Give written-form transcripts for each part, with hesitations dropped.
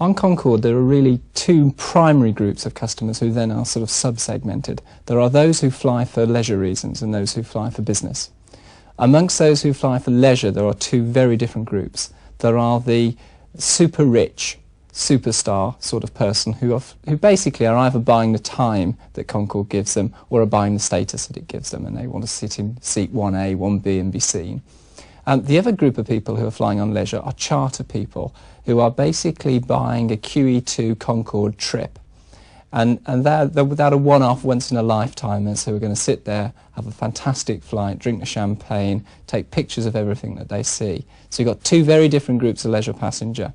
On Concorde, there are really two primary groups of customers who then are sort of sub-segmented. There are those who fly for leisure reasons and those who fly for business. Amongst those who fly for leisure, there are two very different groups. There are the super rich, superstar sort of person who basically are either buying the time that Concorde gives them or are buying the status that it gives them, and they want to sit in seat 1A, 1B and be seen. The other group of people who are flying on leisure are charter people who are basically buying a QE2 Concorde trip. And they're a one-off, once-in-a-lifetimers who are going to sit there, have a fantastic flight, drink the champagne, take pictures of everything that they see. So you've got two very different groups of leisure passenger.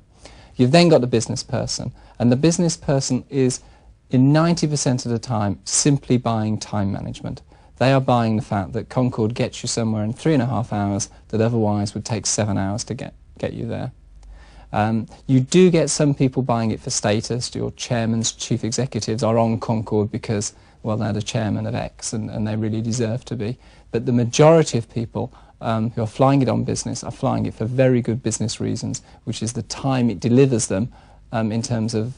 You've then got the business person, and the business person is, in 90% of the time, simply buying time management. They are buying the fact that Concorde gets you somewhere in 3.5 hours that otherwise would take 7 hours to get you there. You do get some people buying it for status. Your chairmans, chief executives are on Concorde because, well, they're the chairman of X and they really deserve to be. But the majority of people who are flying it on business are flying it for very good business reasons, which is the time it delivers them in terms of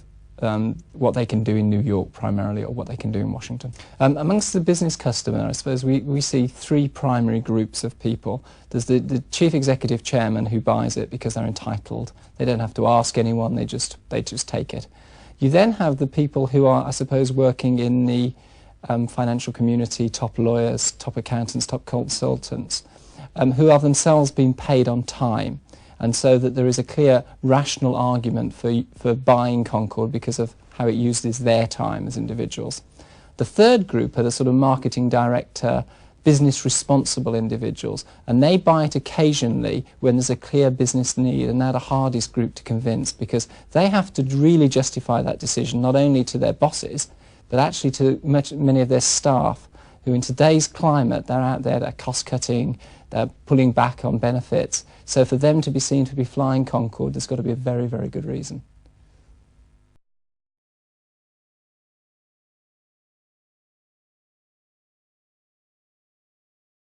what they can do in New York primarily, or what they can do in Washington. Amongst the business customer, I suppose we see three primary groups of people. There's the chief executive chairman who buys it because they're entitled. They don't have to ask anyone, they just take it. You then have the people who are, I suppose, working in the financial community, top lawyers, top accountants, top consultants, who have themselves been paid on time. And so that there is a clear rational argument for buying Concorde because of how it uses their time as individuals. The third group are the sort of marketing director, business responsible individuals, and they buy it occasionally when there's a clear business need, and they're the hardest group to convince because they have to really justify that decision not only to their bosses but actually to many of their staff who in today's climate, they're out there, they're cost cutting, they're pulling back on benefits. So for them to be seen to be flying Concorde, there's got to be a very, very good reason.